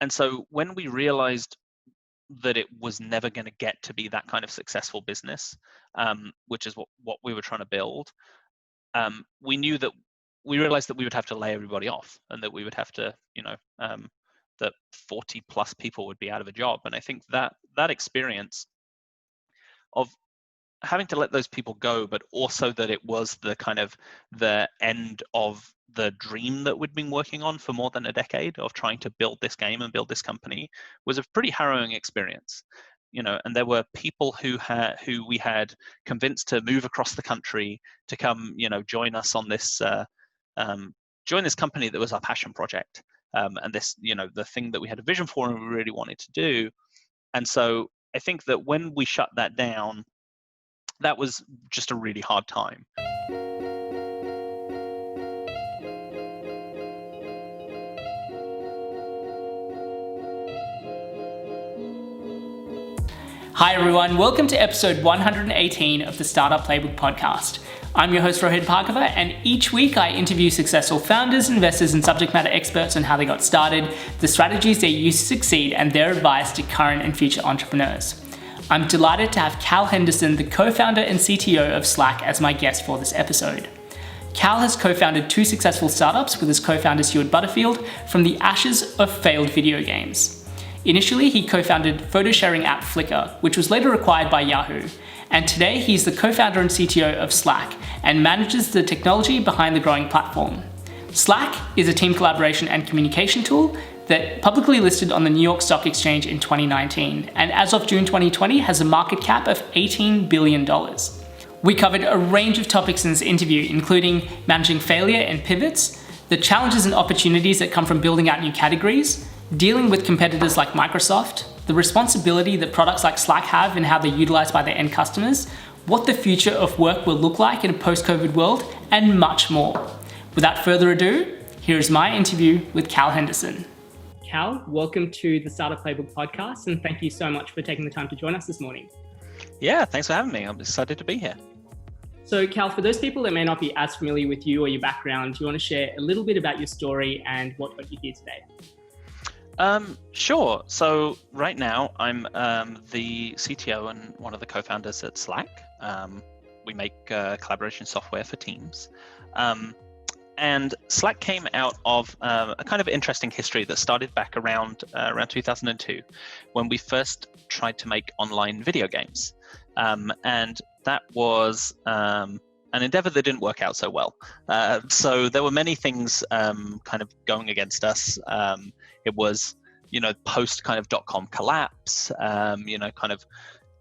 And so when we realized that it was never going to get to be that kind of successful business, which is what we were trying to build, we realized that we would have to lay everybody off, and that we would have to, that 40 plus people would be out of a job. And I think that experience of having to let those people go, but also that it was the end of the dream that we'd been working on for more than a decade of trying to build this game and build this company, was a pretty harrowing experience. And there were people who we had convinced to move across the country to come, join us on this, join this company that was our passion project, and this, the thing that we had a vision for and we really wanted to do. And so I think that when we shut that down, that was just a really hard time. Hi everyone, welcome to episode 118 of the Startup Playbook podcast. I'm your host Rohit, Bhargava, and each week I interview successful founders, investors, and subject matter experts on how they got started, the strategies they used to succeed, and their advice to current and future entrepreneurs. I'm delighted to have Cal Henderson, the co-founder and CTO of Slack, as my guest for this episode. Cal has co-founded 2 successful startups with his co-founder Stewart Butterfield from the ashes of failed video games. Initially, he co-founded photo sharing app Flickr, which was later acquired by Yahoo. And today, he's the co-founder and CTO of Slack and manages the technology behind the growing platform. Slack is a team collaboration and communication tool that publicly listed on the New York Stock Exchange in 2019, and as of June 2020 has a market cap of $18 billion. We covered a range of topics in this interview, including managing failure and pivots, the challenges and opportunities that come from building out new categories, dealing with competitors like Microsoft, the responsibility that products like Slack have and how they're utilized by their end customers, what the future of work will look like in a post-COVID world, and much more. Without further ado, here is my interview with Cal Henderson. Cal, welcome to the Startup Playbook podcast, and thank you so much for taking the time to join us this morning. Yeah, thanks for having me. I'm excited to be here. So Cal, for those people that may not be as familiar with you or your background, do you want to share a little bit about your story and what got you here today? Sure. So right now I'm the CTO and one of the co-founders at Slack. We make collaboration software for teams. And Slack came out of a kind of interesting history that started back around 2002, when we first tried to make online video games. And that was an endeavor that didn't work out so well. So there were many things kind of going against us. It was, post kind of .com collapse, kind of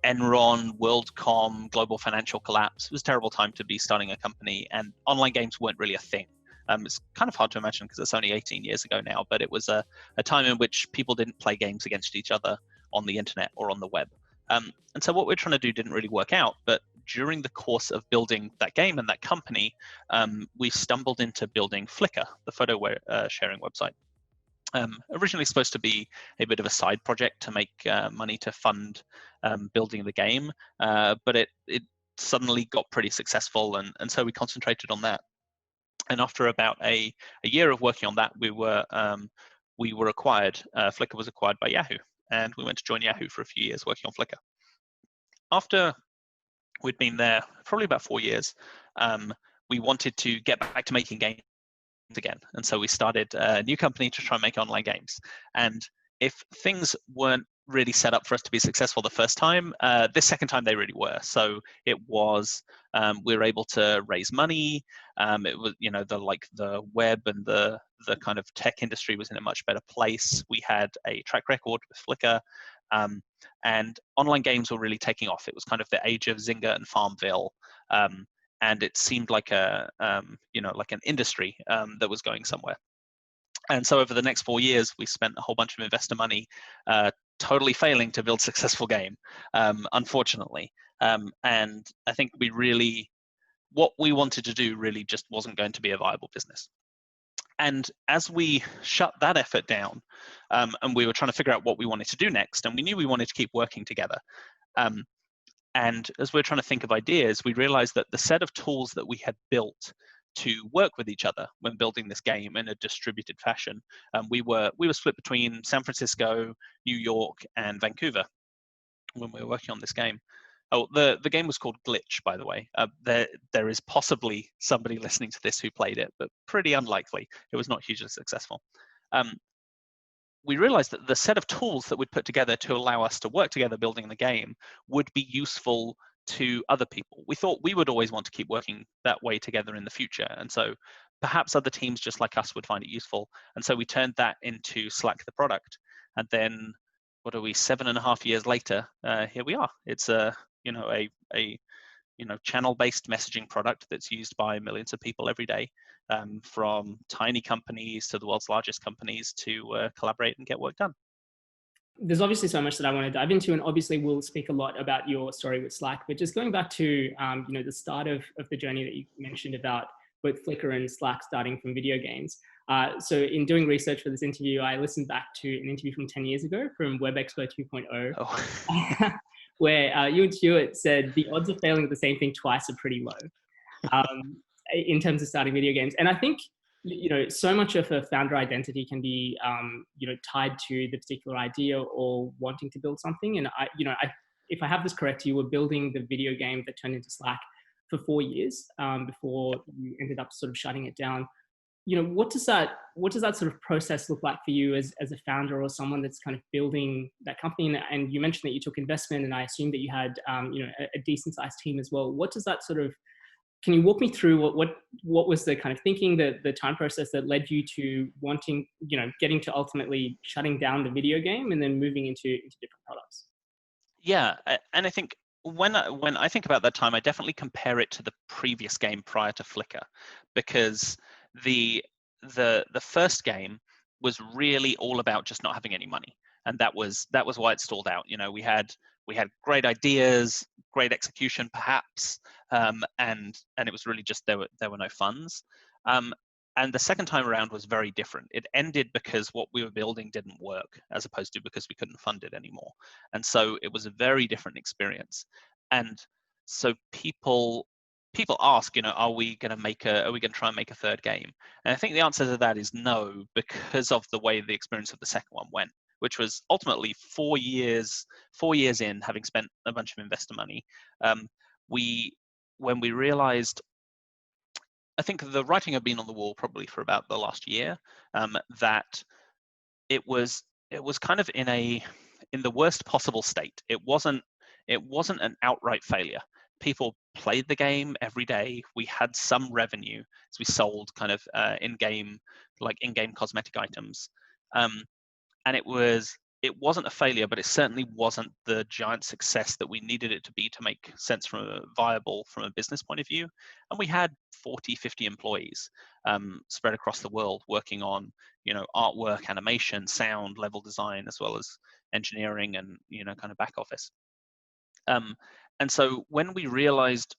Enron, WorldCom, global financial collapse. It was a terrible time to be starting a company, and online games weren't really a thing. It's kind of hard to imagine because it's only 18 years ago now, but it was a time in which people didn't play games against each other on the internet or on the web. And so what we're trying to do didn't really work out, but during the course of building that game and that company, we stumbled into building Flickr, the photo sharing website. Originally supposed to be a bit of a side project to make money to fund building the game, but it suddenly got pretty successful, and so we concentrated on that. And after about a year of working on that, we were acquired. Flickr was acquired by Yahoo, and we went to join Yahoo for a few years working on Flickr. After we'd been there probably about 4 years, we wanted to get back to making games again, and so we started a new company to try and make online games. And if things weren't really set up for us to be successful the first time, this second time they really were. So it was we were able to raise money. It was, the web and the kind of tech industry was in a much better place. We had a track record with Flickr, and online games were really taking off. It was kind of the age of Zynga and Farmville, and it seemed like like an industry that was going somewhere. And so over the next 4 years, we spent a whole bunch of investor money totally failing to build a successful game, unfortunately. And I think what we wanted to do really just wasn't going to be a viable business. And as we shut that effort down, and we were trying to figure out what we wanted to do next, and we knew we wanted to keep working together. And as we were trying to think of ideas, we realized that the set of tools that we had built to work with each other when building this game in a distributed fashion. We were split between San Francisco, New York, and Vancouver when we were working on this game. Oh, the game was called Glitch, by the way. There is possibly somebody listening to this who played it, but pretty unlikely. It was not hugely successful. We realized that the set of tools that we'd put together to allow us to work together building the game would be useful to other people. We thought we would always want to keep working that way together in the future. And so perhaps other teams just like us would find it useful. And so we turned that into Slack the product. And then, what are we, 7.5 years later, here we are. It's a channel-based messaging product that's used by millions of people every day, from tiny companies to the world's largest companies to collaborate and get work done. There's obviously so much that I want to dive into, and obviously we'll speak a lot about your story with Slack, but just going back to the start of the journey that you mentioned about both Flickr and Slack starting from video games. So in doing research for this interview, I listened back to an interview from 10 years ago from Web Expo 2.0. Oh. Where you and Stewart said the odds of failing at the same thing twice are pretty low in terms of starting video games. And I think, so much of a founder identity can be, tied to the particular idea or wanting to build something. And if I have this correct, you were building the video game that turned into Slack for 4 years before you ended up sort of shutting it down. What does that sort of process look like for you as a founder or someone that's kind of building that company? And you mentioned that you took investment, and I assume that you had a decent sized team as well. What does that sort of, can you walk me through what was the kind of thinking, the time process that led you to wanting, getting to ultimately shutting down the video game and then moving into different products? Yeah, and I think when I think about that time, I definitely compare it to the previous game prior to Flickr, because the first game was really all about just not having any money, and that was why it stalled out. We had great ideas, great execution, perhaps, and it was really just there were no funds. And the second time around was very different. It ended because what we were building didn't work, as opposed to because we couldn't fund it anymore. And so it was a very different experience. And so people ask, are we going to try and make a third game? And I think the answer to that is no, because of the way the experience of the second one went, which was ultimately 4 years in, having spent a bunch of investor money. When we realized, I think the writing had been on the wall probably for about the last year, that it was kind of in the worst possible state. It wasn't an outright failure. People played the game every day. We had some revenue as we sold kind of in-game cosmetic items, and it wasn't a failure, but it certainly wasn't the giant success that we needed it to be to make sense viable from a business point of view. And we had 40, 50 employees spread across the world working on, artwork, animation, sound, level design, as well as engineering and, kind of back office. And so when we realized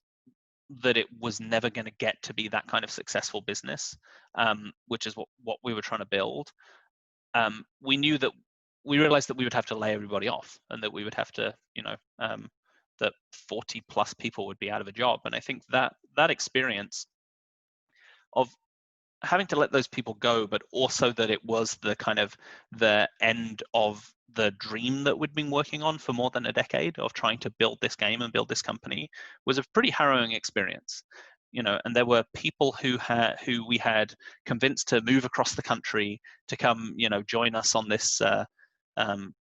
that it was never going to get to be that kind of successful business, which is what we were trying to build, we realized that we would have to lay everybody off, and that we would have to, that 40 plus people would be out of a job. And I think that experience of having to let those people go, but also that it was the kind of the end of the dream that we'd been working on for more than a decade of trying to build this game and build this company, was a pretty harrowing experience. And there were people who we had convinced to move across the country to come, join us on this,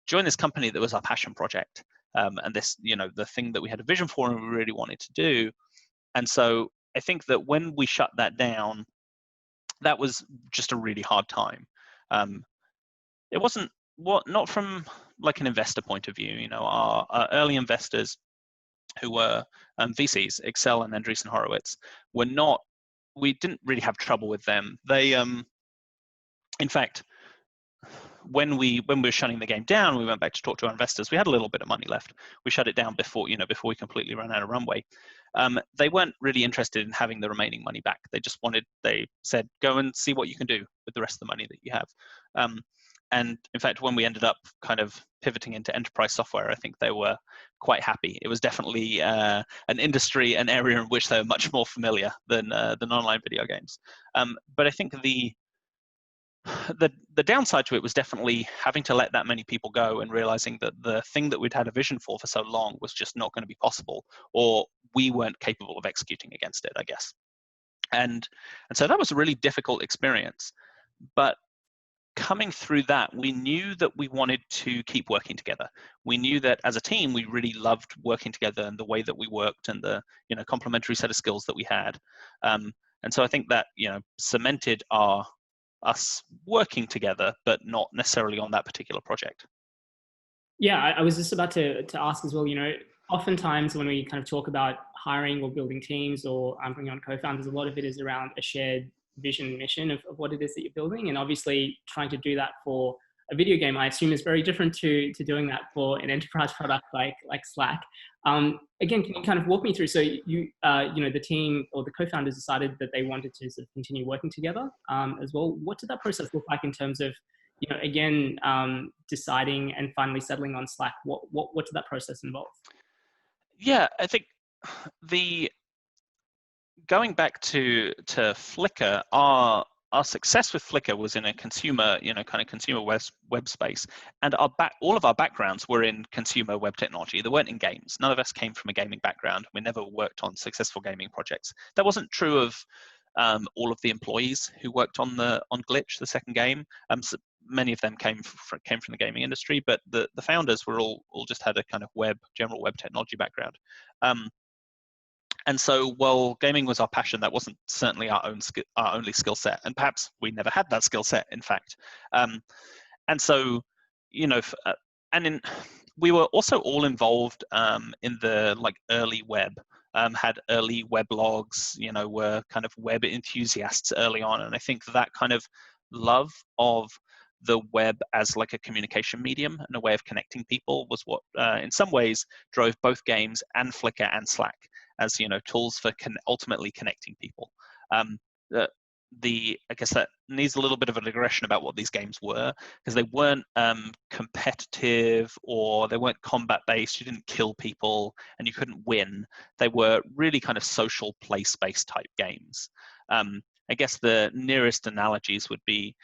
join this company that was our passion project, and this, the thing that we had a vision for and we really wanted to do. And so I think that when we shut that down, that was just a really hard time. It wasn't not from like an investor point of view. Our early investors, who were VCs, Excel and Andreessen Horowitz, we didn't really have trouble with them. They, in fact, when we were shutting the game down, we went back to talk to our investors. We had a little bit of money left. We shut it down before we completely ran out of runway. They weren't really interested in having the remaining money back. They said, go and see what you can do with the rest of the money that you have. and in fact, when we ended up kind of pivoting into enterprise software, I think they were quite happy. It was definitely an industry, an area in which they were much more familiar than online video games. But I think the downside to it was definitely having to let that many people go and realizing that the thing that we'd had a vision for so long was just not going to be possible, or we weren't capable of executing against it, I guess. And so that was a really difficult experience. But coming through that, we knew that we wanted to keep working together. We knew that as a team, we really loved working together and the way that we worked and the complementary set of skills that we had. And so I think that cemented us working together, but not necessarily on that particular project. Yeah, I was just about to ask as well, oftentimes when we kind of talk about hiring or building teams or bringing on co-founders, a lot of it is around a shared vision and mission of what it is that you're building. And obviously trying to do that for a video game, I assume, is very different to doing that for an enterprise product like Slack. Again, can you kind of walk me through? So the team or the co-founders decided that they wanted to sort of continue working together as well. What did that process look like in terms of, deciding and finally settling on Slack? What did that process involve? Yeah, I think going back to Flickr, our success with Flickr was in a consumer, kind of consumer web space, and all of our backgrounds were in consumer web technology. They weren't in games. None of us came from a gaming background. We never worked on successful gaming projects. That wasn't true of all of the employees who worked on Glitch, the second game. So many of them came from the gaming industry, but the founders were all just had a kind of general web technology background. And so while gaming was our passion, that wasn't certainly our only skill set, and perhaps we never had that skill set, in fact. And so, we were also all involved in the early web. Had early weblogs, were kind of web enthusiasts early on, and I think that kind of love of the web as like a communication medium and a way of connecting people was what, in some ways, drove both games and Flickr and Slack as tools for ultimately connecting people. I guess that needs a little bit of a digression about what these games were, because they weren't competitive or they weren't combat based. You didn't kill people and you couldn't win. They were really kind of social place based type games. I guess the nearest analogies would be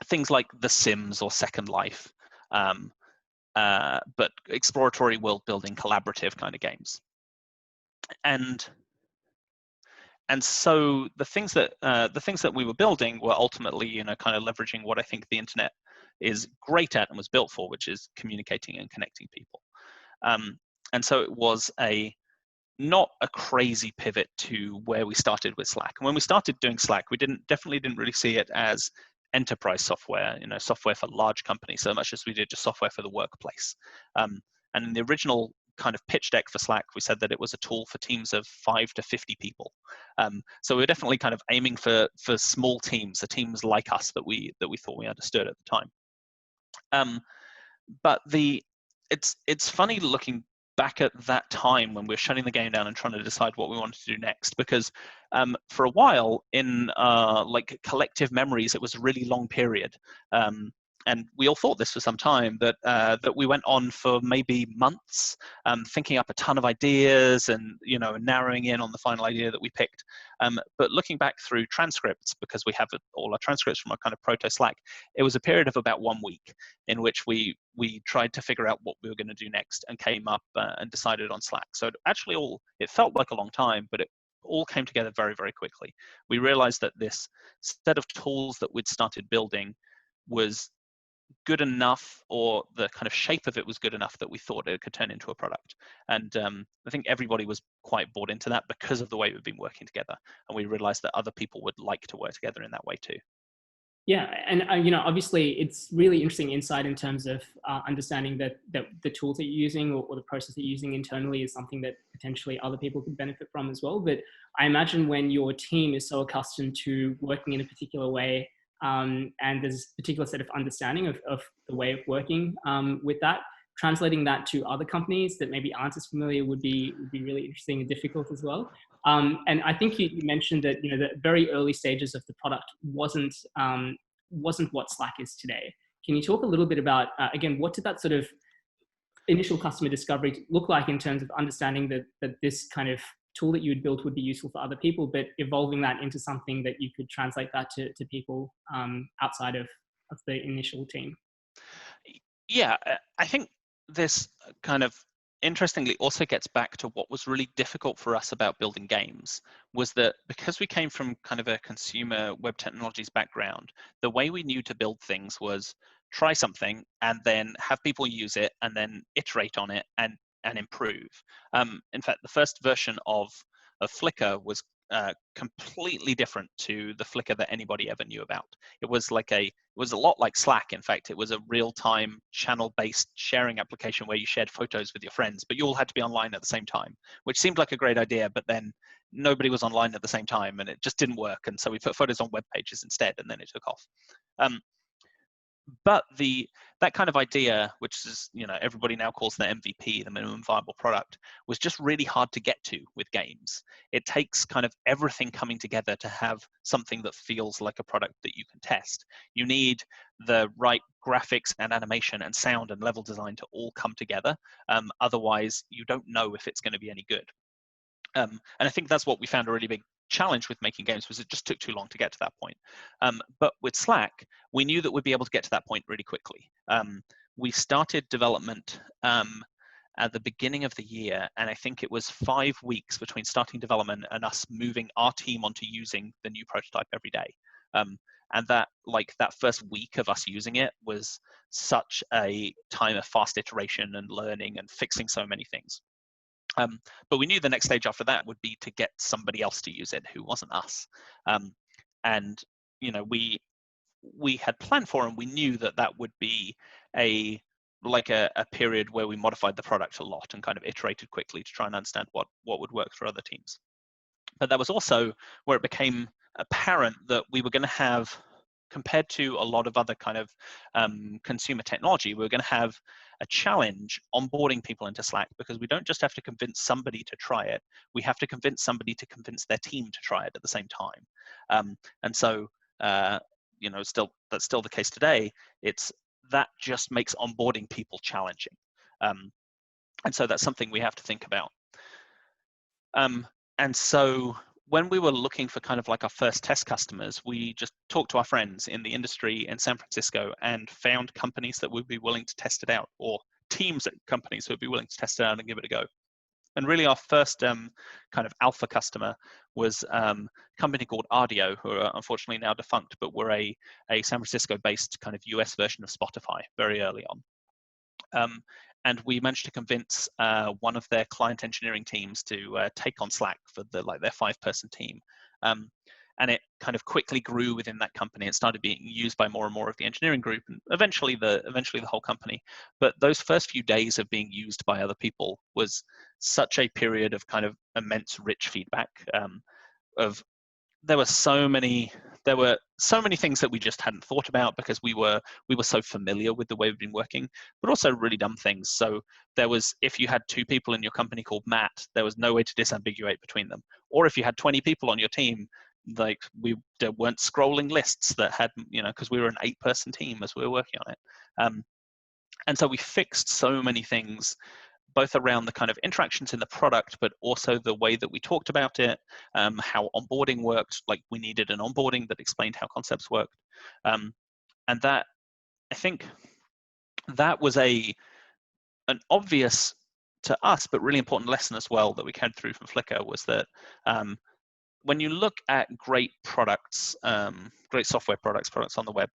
things like The Sims or Second Life, but exploratory world building collaborative kind of games. And so the things that we were building were ultimately, kind of leveraging what I think the internet is great at and was built for, which is communicating and connecting people. And so it was not a crazy pivot to where we started with Slack. And when we started doing Slack, we definitely didn't really see it as enterprise software, software for large companies, so much as we did just software for the workplace. And in the original kind of pitch deck for Slack, we said that it was a tool for teams of 5 to 50 people. So we were definitely kind of aiming for small teams, the teams like us that we thought we understood at the time. But it's funny looking back at that time when we were shutting the game down and trying to decide what we wanted to do next, because for a while in collective memories, it was a really long period. And we all thought this for some time, that we went on for maybe months, thinking up a ton of ideas and narrowing in on the final idea that we picked. But looking back through transcripts, because we have all our transcripts from our kind of proto Slack, it was a period of about 1 week in which we tried to figure out what we were going to do next and came up and decided on Slack. So it felt like a long time, but it all came together very, very quickly. We realized that this set of tools that we'd started building was good enough, or the kind of shape of it was good enough that we thought it could turn into a product. And I think everybody was quite bought into that because of the way we've been working together. And we realized that other people would like to work together in that way too. Yeah, and obviously it's really interesting insight in terms of understanding that the tools that you're using or the process that you're using internally is something that potentially other people could benefit from as well. But I imagine when your team is so accustomed to working in a particular way, and there's a particular set of understanding of the way of working with that, translating that to other companies that maybe aren't as familiar would be really interesting and difficult as well. And I think you mentioned that the very early stages of the product wasn't wasn't what Slack is today. Can you talk a little bit about, again, what did that sort of initial customer discovery look like in terms of understanding that this kind of tool that you had built would be useful for other people, but evolving that into something that you could translate that to people outside of the initial team? Yeah, I think this kind of interestingly also gets back to what was really difficult for us about building games, was that because we came from kind of a consumer web technologies background, the way we knew to build things was try something and then have people use it and then iterate on it and improve. In fact, the first version of Flickr was completely different to the Flickr that anybody ever knew about. It was a lot like Slack. In fact, it was a real-time channel-based sharing application where you shared photos with your friends, but you all had to be online at the same time, which seemed like a great idea, but then nobody was online at the same time and it just didn't work. And so we put photos on web pages instead, and then it took off. But that kind of idea, which is, everybody now calls the MVP, the minimum viable product, was just really hard to get to with games. It takes kind of everything coming together to have something that feels like a product that you can test. You need the right graphics and animation and sound and level design to all come together. Otherwise, you don't know if it's going to be any good. And I think that's what we found a really big challenge with making games, was it just took too long to get to that point. But with Slack, we knew that we'd be able to get to that point really quickly. We started development at the beginning of the year, and I think it was 5 weeks between starting development and us moving our team onto using the new prototype every day. And that first week of us using it was such a time of fast iteration and learning and fixing so many things. But we knew the next stage after that would be to get somebody else to use it who wasn't us. And we had planned for, and we knew that would be a period where we modified the product a lot and kind of iterated quickly to try and understand what would work for other teams. But that was also where it became apparent that we were going to have, compared to a lot of other kind of consumer technology, we were going to have a challenge onboarding people into Slack, because we don't just have to convince somebody to try it, we have to convince somebody to convince their team to try it at the same time. And so, that's still the case today. That just makes onboarding people challenging. And so that's something we have to think about. And so when we were looking for kind of like our first test customers, we just talked to our friends in the industry in San Francisco and found companies that would be willing to test it out, or teams at companies who would be willing to test it out and give it a go. And really our first kind of alpha customer was a company called Audio, who are unfortunately now defunct, but were a San Francisco-based kind of US version of Spotify very early on. And we managed to convince one of their client engineering teams to take on Slack for their 5-person team. And it kind of quickly grew within that company. It started being used by more and more of the engineering group, and eventually the whole company. But those first few days of being used by other people was such a period of kind of immense rich feedback. There were so many things that we just hadn't thought about, because we were so familiar with the way we've been working, but also really dumb things. So if you had 2 people in your company called Matt, there was no way to disambiguate between them. Or if you had 20 people on your team, there weren't scrolling lists that had, because we were an 8-person team as we were working on it. And so we fixed so many things, both around the kind of interactions in the product, but also the way that we talked about it, how onboarding worked. Like, we needed an onboarding that explained how concepts worked. And that, I think, that was an obvious to us, but really important lesson as well that we carried through from Flickr, was that when you look at great products, great software products on the web,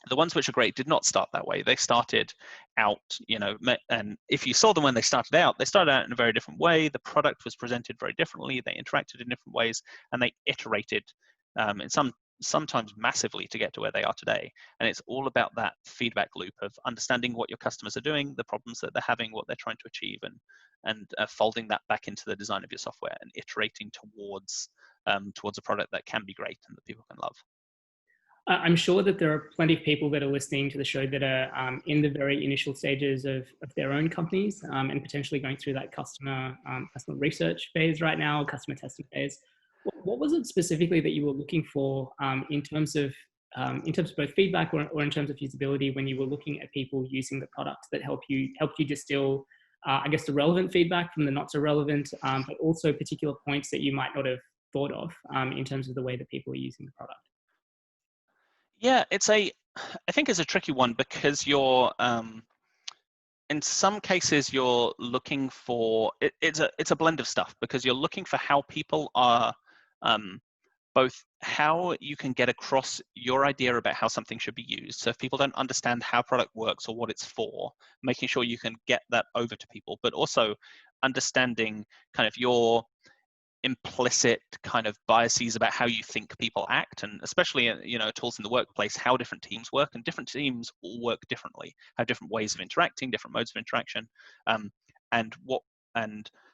the ones which are great did not start that way. They started out, and if you saw them when they started out in a very different way. The product was presented very differently. They interacted in different ways, and they iterated in sometimes massively to get to where they are today. And it's all about that feedback loop of understanding what your customers are doing, the problems that they're having, what they're trying to achieve, and folding that back into the design of your software and iterating towards a product that can be great and that people can love. I'm sure that there are plenty of people that are listening to the show that are in the very initial stages of their own companies and potentially going through that customer research phase right now, customer testing phase. What was it specifically that you were looking for in terms of in terms of both feedback or in terms of usability when you were looking at people using the product that helped you distill, I guess, the relevant feedback from the not so relevant, but also particular points that you might not have thought of in terms of the way that people are using the product? Yeah, I think it's a tricky one because you're, in some cases you're looking for, it's a blend of stuff because you're looking for how people are, both how you can get across your idea about how something should be used. So if people don't understand how product works or what it's for, making sure you can get that over to people, but also understanding kind of your implicit kind of biases about how you think people act, and especially tools in the workplace, how different teams work, and different teams all work differently, have different ways of interacting, different modes of interaction, and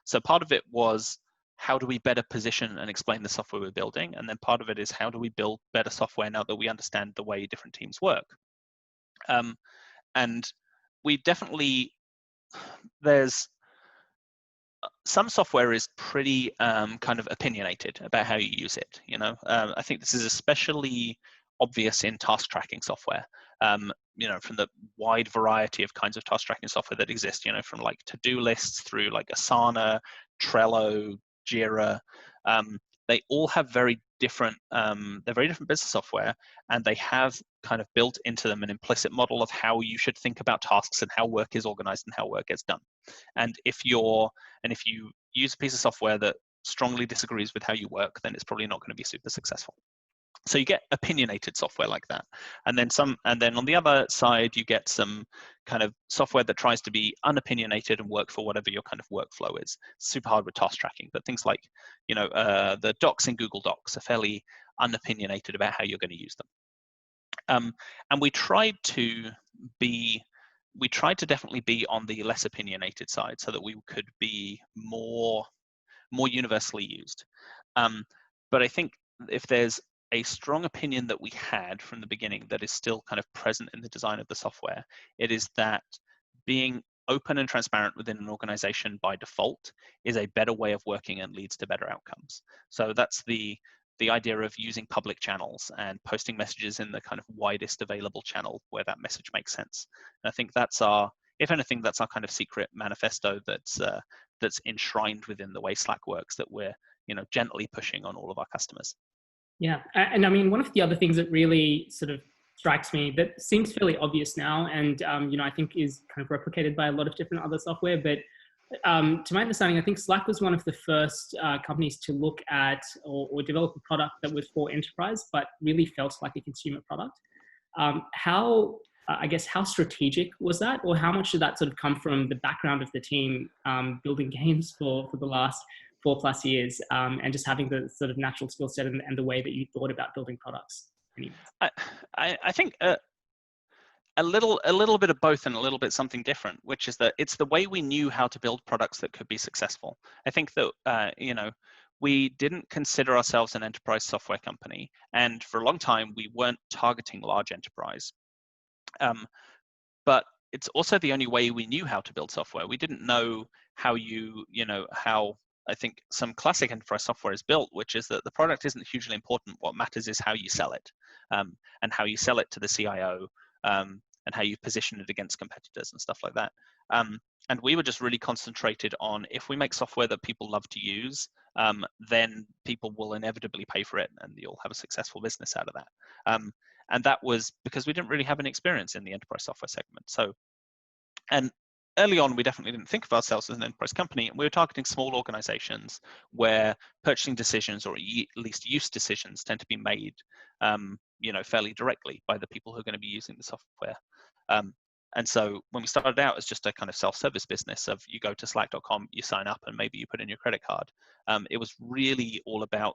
so part of it was how do we better position and explain the software we're building, and then part of it is how do we build better software now that we understand the way different teams work. And we definitely, there's some software is pretty kind of opinionated about how you use it. I think this is especially obvious in task tracking software. From the wide variety of kinds of task tracking software that exist. From like to-do lists through like Asana, Trello, Jira. They all have very different. They're very different business software, and they have kind of built into them an implicit model of how you should think about tasks and how work is organized and how work gets done. And if you use a piece of software that strongly disagrees with how you work, then it's probably not going to be super successful. So you get opinionated software like that. And then on the other side, you get some kind of software that tries to be unopinionated and work for whatever your kind of workflow is. Super hard with task tracking, but things like, the docs in Google Docs are fairly unopinionated about how you're going to use them. And we tried to definitely be on the less opinionated side so that we could be more universally used. But I think if there's a strong opinion that we had from the beginning that is still kind of present in the design of the software, it is that being open and transparent within an organization by default is a better way of working and leads to better outcomes. So that's the idea of using public channels and posting messages in the kind of widest available channel where that message makes sense. And I think if anything, that's our kind of secret manifesto that's enshrined within the way Slack works, that we're gently pushing on all of our customers. Yeah, and I mean, one of the other things that really sort of strikes me that seems fairly obvious now, and I think is kind of replicated by a lot of different other software, but to my understanding, I think Slack was one of the first companies to look at or develop a product that was for enterprise, but really felt like a consumer product. How strategic was that, or how much did that sort of come from the background of the team building games for the last 4+ years, and just having the sort of natural skill set and the way that you thought about building products? I think a little bit of both and a little bit something different, which is that it's the way we knew how to build products that could be successful. I think that we didn't consider ourselves an enterprise software company, and for a long time we weren't targeting large enterprise. But it's also the only way we knew how to build software. We didn't know how how I think some classic enterprise software is built, which is that the product isn't hugely important. What matters is how you sell it, and how you sell it to the CIO, and how you position it against competitors and stuff like that. And we were just really concentrated on, if we make software that people love to use, then people will inevitably pay for it, and you'll have a successful business out of that. And that was because we didn't really have any experience in the enterprise software segment. And early on, we definitely didn't think of ourselves as an enterprise company. We were targeting small organizations where purchasing decisions, or at least use decisions, tend to be made, fairly directly by the people who are going to be using the software. And so when we started out as just a kind of self-service business of you go to slack.com, you sign up, and maybe you put in your credit card, it was really all about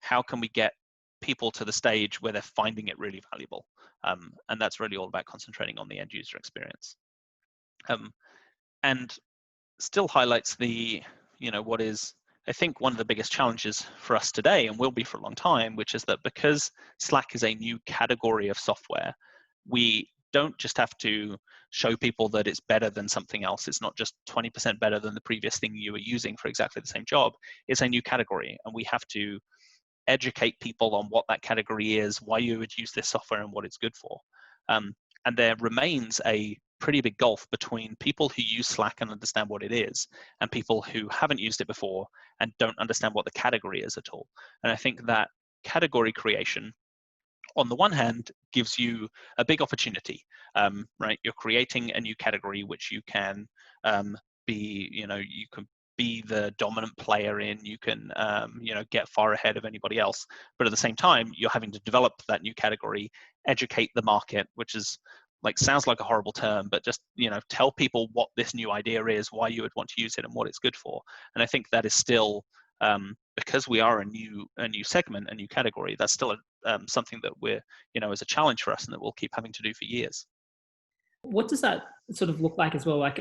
how can we get people to the stage where they're finding it really valuable. And that's really all about concentrating on the end user experience. And still highlights what is, I think, one of the biggest challenges for us today, and will be for a long time, which is that because Slack is a new category of software, we don't just have to show people that it's better than something else. It's not just 20% better than the previous thing you were using for exactly the same job. It's a new category, and we have to educate people on what that category is, why you would use this software, and what it's good for. And there remains a pretty big gulf between people who use Slack and understand what it is, and people who haven't used it before and don't understand what the category is at all. And I think that category creation, on the one hand, gives you a big opportunity, right? You're creating a new category which you can be, you can be the dominant player in, you can, get far ahead of anybody else. But at the same time, you're having to develop that new category, educate the market, which is sounds like a horrible term, but just, tell people what this new idea is, why you would want to use it, and what it's good for. And I think that is still, because we are a new segment, a new category, that's still something that we're, is a challenge for us and that we'll keep having to do for years. What does that sort of look like as well? I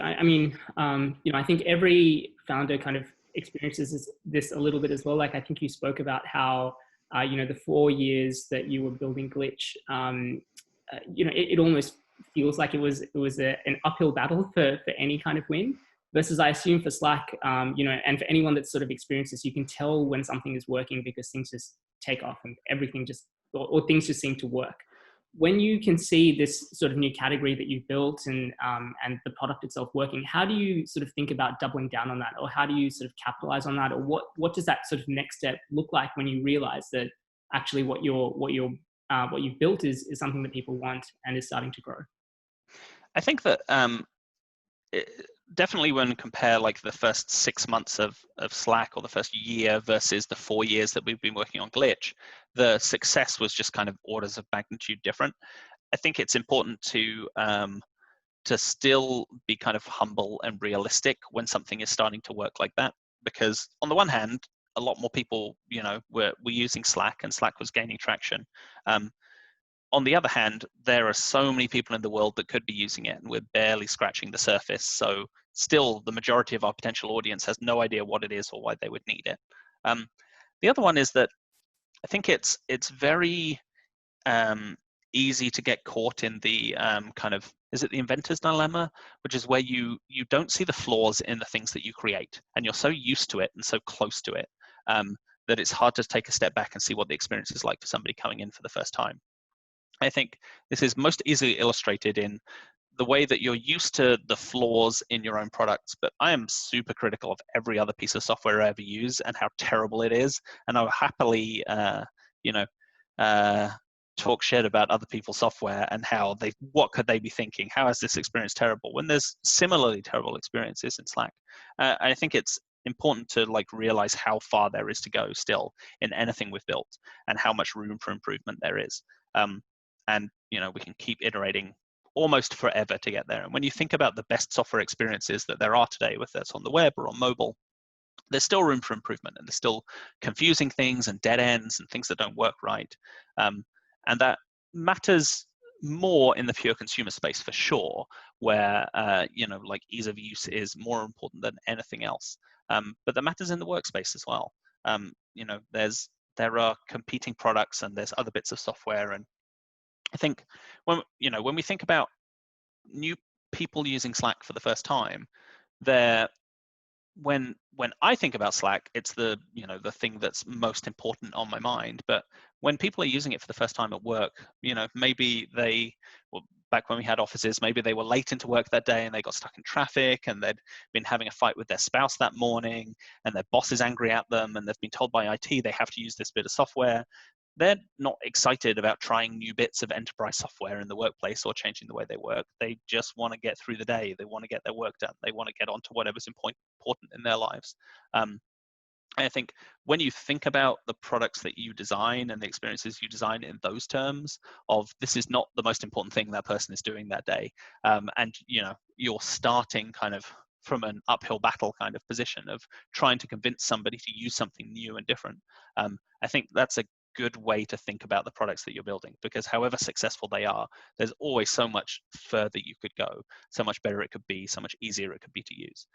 think every founder kind of experiences this a little bit as well. I think you spoke about how, the 4 years that you were building Glitch, it almost feels like it was an uphill battle for any kind of win. Versus, I assume for Slack, and for anyone that's sort of experienced this, you can tell when something is working because things just take off and everything or things just seem to work. When you can see this sort of new category that you've built and the product itself working, how do you sort of think about doubling down on that, or how do you sort of capitalize on that, or what does that sort of next step look like when you realize that actually what you've built is something that people want and is starting to grow? I think that definitely when compare the first 6 months of Slack, or the first year versus the 4 years that we've been working on Glitch, the success was just kind of orders of magnitude different. I think it's important to still be kind of humble and realistic when something is starting to work like that, because on the one hand, a lot more people, were using Slack, and Slack was gaining traction. On the other hand, there are so many people in the world that could be using it, and we're barely scratching the surface. So still, the majority of our potential audience has no idea what it is or why they would need it. The other one is that I think it's very easy to get caught in the is it the inventor's dilemma, which is where you don't see the flaws in the things that you create, and you're so used to it and so close to it that it's hard to take a step back and see what the experience is like for somebody coming in for the first time. I think this is most easily illustrated in the way that you're used to the flaws in your own products, but I am super critical of every other piece of software I ever use and how terrible it is. And I will happily, talk shit about other people's software and what could they be thinking? How is this experience terrible when there's similarly terrible experiences in Slack? I think it's important to realize how far there is to go still in anything we've built, and how much room for improvement there is. And we can keep iterating almost forever to get there. And when you think about the best software experiences that there are today, whether that's on the web or on mobile, there's still room for improvement, and there's still confusing things and dead ends and things that don't work right. And that matters more in the pure consumer space for sure, where ease of use is more important than anything else. But that matters in the workspace as well. There are competing products, and there's other bits of software, and I think when we think about new people using Slack for the first time, when I think about Slack, it's the thing that's most important on my mind. But when people are using it for the first time at work, maybe back when we had offices, maybe they were late into work that day and they got stuck in traffic, and they'd been having a fight with their spouse that morning, and their boss is angry at them, and they've been told by IT they have to use this bit of software. They're not excited about trying new bits of enterprise software in the workplace or changing the way they work. They just want to get through the day. They want to get their work done. They want to get on to whatever's important in their lives. I think when you think about the products that you design and the experiences you design in those terms of, this is not the most important thing that person is doing that day, and you're starting kind of from an uphill battle kind of position of trying to convince somebody to use something new and different. I think that's a good way to think about the products that you're building, because however successful they are, there's always so much further you could go, so much better it could be, so much easier it could be to use.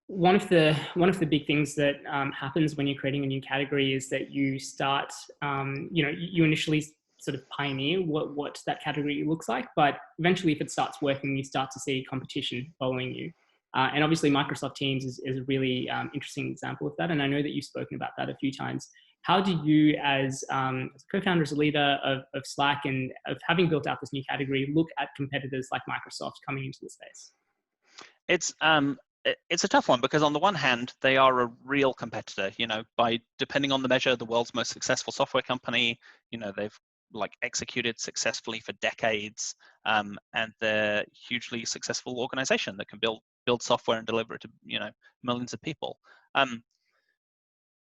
One of the big things that happens when you're creating a new category is that you start, you initially sort of pioneer what that category looks like, but eventually if it starts working, you start to see competition following you. And obviously Microsoft Teams is a really interesting example of that. And I know that you've spoken about that a few times. How do you, as a co-founder, as a leader of Slack and of having built out this new category, look at competitors like Microsoft coming into the space? It's a tough one because on the one hand, they are a real competitor, by depending on the measure, the world's most successful software company, they've executed successfully for decades, and they're hugely successful organization that can build software and deliver it to, millions of people.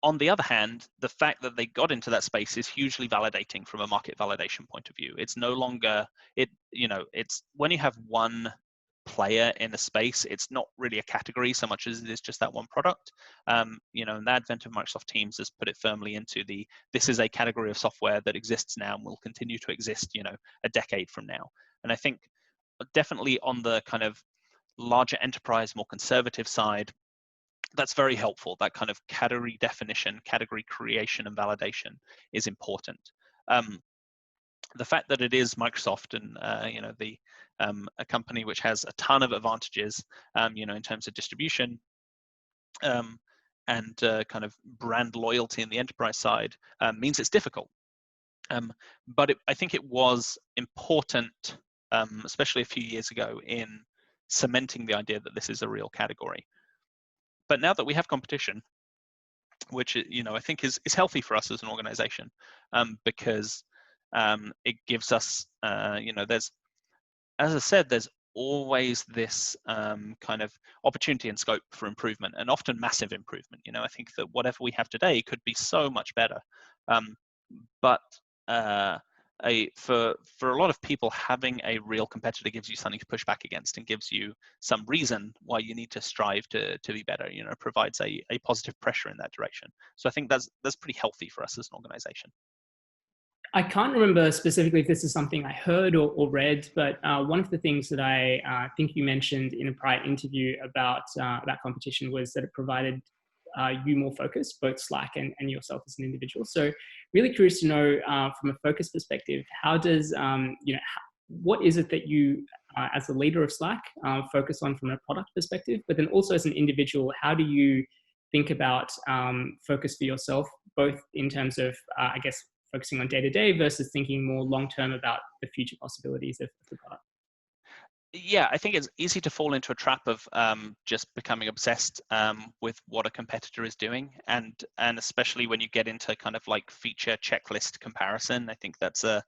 On the other hand, the fact that they got into that space is hugely validating from a market validation point of view. It's no longer, it's when you have one player in a space, it's not really a category so much as it is just that one product. And the advent of Microsoft Teams has put it firmly into this is a category of software that exists now and will continue to exist, a decade from now. And I think definitely on the kind of larger enterprise, more conservative side, that's very helpful. That kind of category definition, category creation and validation is important. The fact that it is Microsoft and a company which has a ton of advantages, in terms of distribution and kind of brand loyalty in the enterprise side, means it's difficult. But I think it was important, especially a few years ago, in cementing the idea that this is a real category. But now that we have competition, which I think is healthy for us as an organization, because it gives us, there's, as I said, there's always this kind of opportunity and scope for improvement, and often massive improvement. I think that whatever we have today could be so much better, but for a lot of people, having a real competitor gives you something to push back against and gives you some reason why you need to strive to be better. Provides a positive pressure in that direction. So I think that's pretty healthy for us as an organization. I can't remember specifically if this is something I heard or read, but one of the things that I think you mentioned in a prior interview about competition was that it provided you more focus, both Slack and yourself as an individual. So really curious to know from a focus perspective, how does, what is it that you, as the leader of Slack, focus on from a product perspective, but then also as an individual, how do you think about focus for yourself, both in terms of, I guess, focusing on day-to-day versus thinking more long-term about the future possibilities of the product? Yeah, I think it's easy to fall into a trap of just becoming obsessed with what a competitor is doing, and especially when you get into kind of feature checklist comparison. I think that's a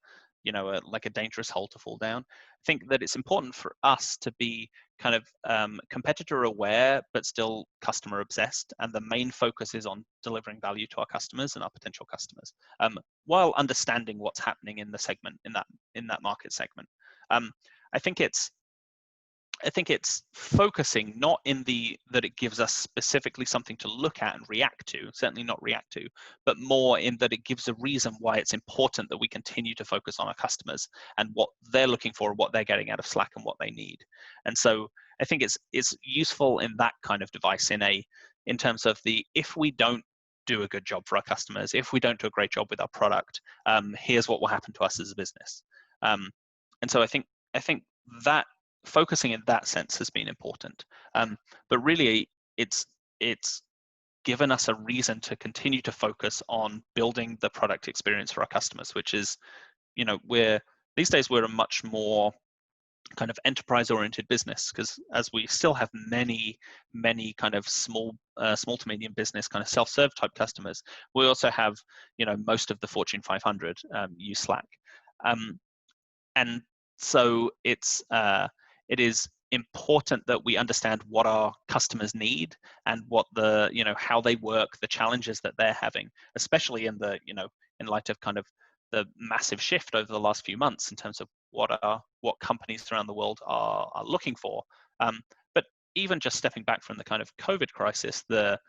dangerous hole to fall down. I think that it's important for us to be kind of competitor aware, but still customer obsessed, and the main focus is on delivering value to our customers and our potential customers, while understanding what's happening in the segment, in that market segment. I think it's focusing not in that it gives us specifically something to look at and react to, certainly not react to, but more in that it gives a reason why it's important that we continue to focus on our customers and what they're looking for, what they're getting out of Slack and what they need. And so I think it's useful in that kind of device in terms of if we don't do a good job for our customers, if we don't do a great job with our product, here's what will happen to us as a business. And so I think that focusing in that sense has been important, but really it's given us a reason to continue to focus on building the product experience for our customers, which is, these days we're a much more kind of enterprise oriented business, because as we still have many kind of small to medium business kind of self-serve type customers, we also have most of the Fortune 500 use Slack, and so it is important that we understand what our customers need and what how they work, the challenges that they're having, especially in light of kind of the massive shift over the last few months in terms of what companies around the world are looking for. But even just stepping back from the kind of COVID crisis, the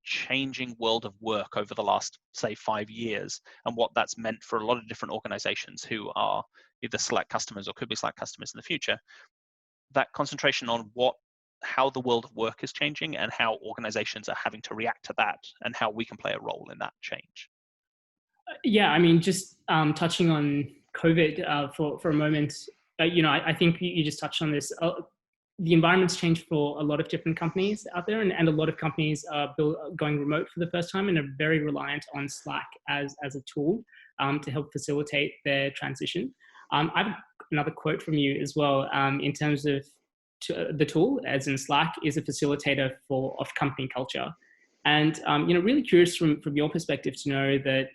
changing world of work over the last, say, 5 years, and what that's meant for a lot of different organizations who are either Slack customers or could be Slack customers in the future, that concentration on how the world of work is changing and how organizations are having to react to that and how we can play a role in that change. Yeah, I mean, just touching on COVID for a moment, I think you just touched on this. the environment's changed for a lot of different companies out there, and a lot of companies are going remote for the first time and are very reliant on Slack as a tool to help facilitate their transition. I have another quote from you as well, in terms of the tool, as in Slack, is a facilitator of company culture. And really curious from your perspective to know that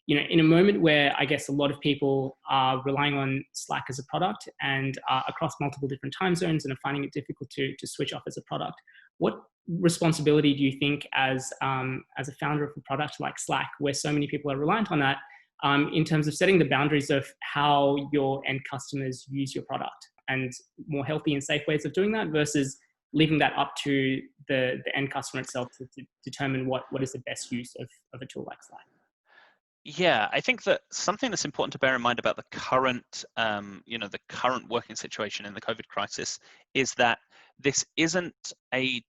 in a moment where I guess a lot of people are relying on Slack as a product and across multiple different time zones and are finding it difficult to switch off as a product, what responsibility do you think as a founder of a product like Slack, where so many people are reliant on that, in terms of setting the boundaries of how your end customers use your product, and more healthy and safe ways of doing that versus leaving that up to the end customer itself to determine what is the best use of a tool like Slack? Yeah, I think that something that's important to bear in mind about the current, the current working situation in the COVID crisis is that this isn't the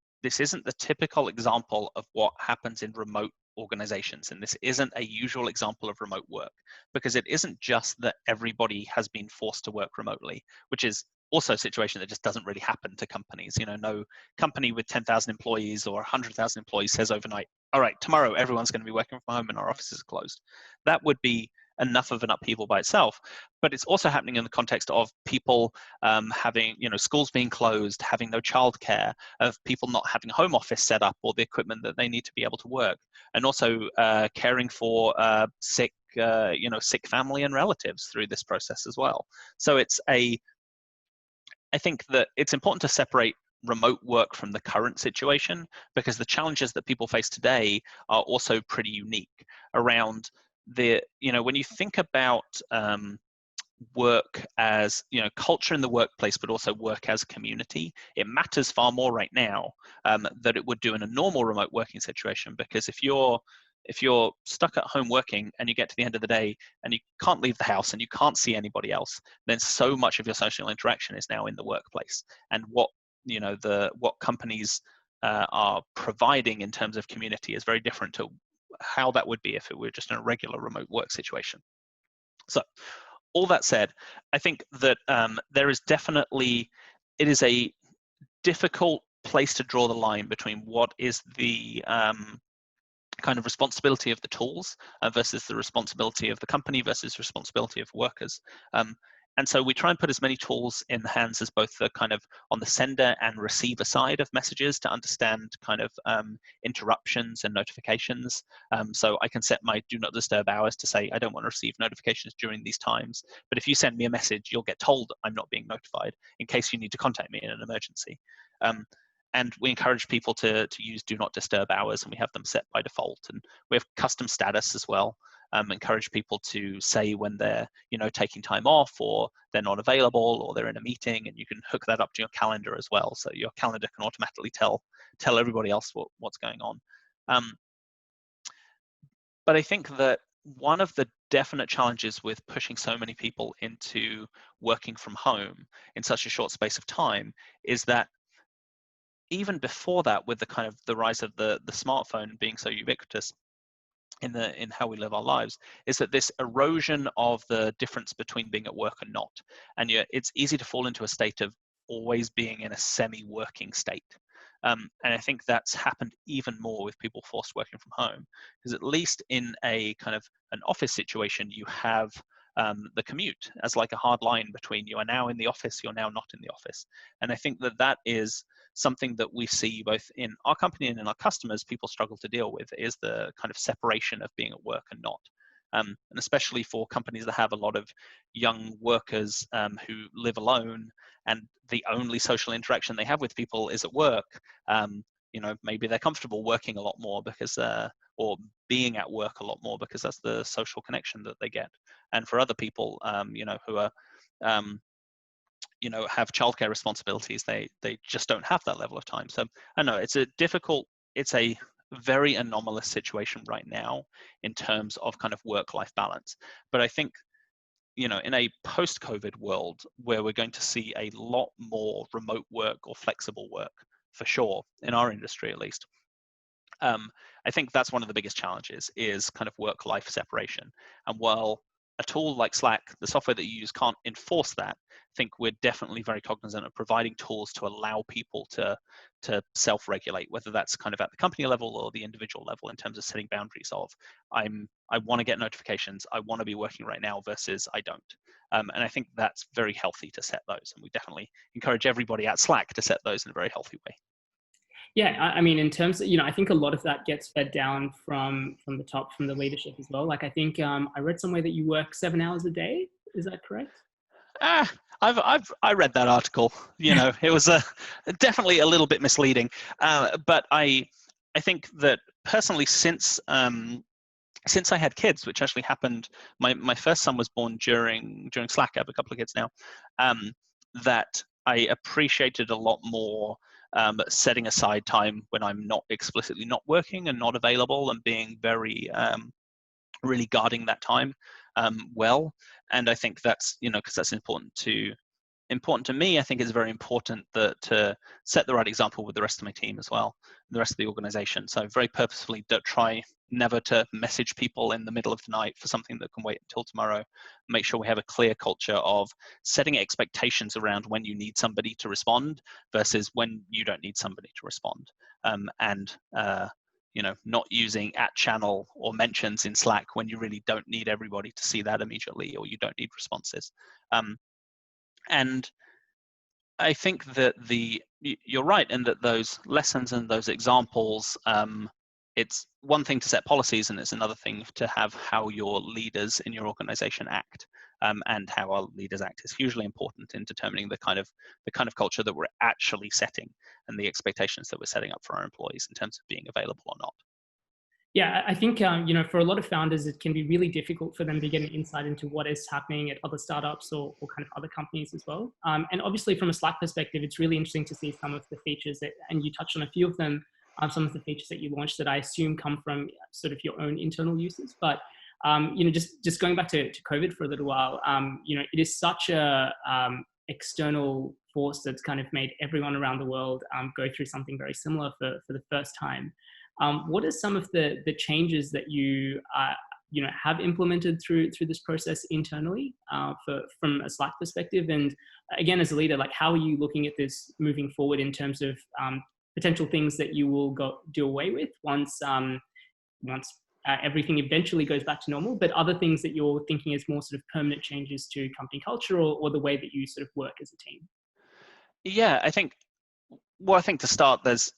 typical example of what happens in remote organizations, and this isn't a usual example of remote work, because it isn't just that everybody has been forced to work remotely, which is also a situation that just doesn't really happen to companies. No company with 10,000 employees or 100,000 employees says overnight, all right, tomorrow everyone's going to be working from home and our offices are closed. That would be enough of an upheaval by itself. But it's also happening in the context of people having, schools being closed, having no childcare, of people not having a home office set up or the equipment that they need to be able to work, and also caring for sick family and relatives through this process as well. So I think that it's important to separate remote work from the current situation, because the challenges that people face today are also pretty unique around when you think about work as, culture in the workplace, but also work as a community, it matters far more right now than it would do in a normal remote working situation. Because if you're stuck at home working and you get to the end of the day and you can't leave the house and you can't see anybody else, then so much of your social interaction is now in the workplace. And what companies are providing in terms of community is very different to how that would be if it were just in a regular remote work situation. So all that said, I think that it is a difficult place to draw the line between what is the kind of responsibility of the tools versus the responsibility of the company versus responsibility of workers. And so we try and put as many tools in the hands as both the kind of on the sender and receiver side of messages to understand kind of interruptions and notifications. So I can set my do not disturb hours to say I don't want to receive notifications during these times. But if you send me a message, you'll get told I'm not being notified in case you need to contact me in an emergency. And we encourage people to use do not disturb hours, and we have them set by default. And we have custom status as well. Encourage people to say when they're taking time off, or they're not available, or they're in a meeting, and you can hook that up to your calendar as well, so your calendar can automatically tell everybody else what's going on. But I think that one of the definite challenges with pushing so many people into working from home in such a short space of time is that even before that, with the kind of the rise of the smartphone being so ubiquitous in how we live our lives, is that this erosion of the difference between being at work and not. And it's easy to fall into a state of always being in a semi-working state. And I think that's happened even more with people forced working from home, because at least in a kind of an office situation, you have the commute as like a hard line between you are now in the office, you're now not in the office. And I think that is something that we see both in our company and in our customers, people struggle to deal with, is the kind of separation of being at work and not. And especially for companies that have a lot of young workers who live alone, and the only social interaction they have with people is at work, maybe they're comfortable working a lot more because or being at work a lot more because that's the social connection that they get. And for other people, who are have childcare responsibilities, they just don't have that level of time. So I know it's a very anomalous situation right now in terms of kind of work-life balance. But I think in a post-COVID world where we're going to see a lot more remote work or flexible work, for sure, in our industry at least, I think that's one of the biggest challenges, is kind of work-life separation. And while a tool like Slack, the software that you use, can't enforce that, I think we're definitely very cognizant of providing tools to allow people to self-regulate, whether that's kind of at the company level or the individual level, in terms of setting boundaries of I want to get notifications, I want to be working right now versus I don't. And I think that's very healthy to set those, and we definitely encourage everybody at Slack to set those in a very healthy way. Yeah, I mean, in terms of, I think a lot of that gets fed down from the top, from the leadership as well. Like, I think I read somewhere that you work 7 hours a day. Is that correct? I read that article. It was definitely a little bit misleading. But I think that personally, since I had kids, which actually happened, my first son was born during Slack. I have a couple of kids now. That I appreciated a lot more setting aside time when I'm not explicitly not working and not available, and being very really guarding that time well. And I think that's, because that's important to me. I think it's very important that to set the right example with the rest of my team as well, the rest of the organization. So very purposefully don't try never to message people in the middle of the night for something that can wait until tomorrow. Make sure we have a clear culture of setting expectations around when you need somebody to respond versus when you don't need somebody to respond. And not using @channel or mentions in Slack when you really don't need everybody to see that immediately, or you don't need responses. And I think that you're right in that those lessons and those examples, it's one thing to set policies, and it's another thing to have how your leaders in your organization act. And how our leaders act is hugely important in determining the kind of culture that we're actually setting, and the expectations that we're setting up for our employees in terms of being available or not. Yeah, I think, for a lot of founders, it can be really difficult for them to get an insight into what is happening at other startups or kind of other companies as well. And obviously from a Slack perspective, it's really interesting to see some of the features and you touched on a few of them, some of the features that you launched that I assume come from sort of your own internal uses. But, just going back to COVID for a little while, it is such a external force that's kind of made everyone around the world go through something very similar for the first time. What are some of the changes that you have implemented through this process internally from a Slack perspective? And again, as a leader, like, how are you looking at this moving forward in terms of potential things that you will do away with once everything eventually goes back to normal, but other things that you're thinking as more sort of permanent changes to company culture or the way that you sort of work as a team? Yeah, I think to start, there's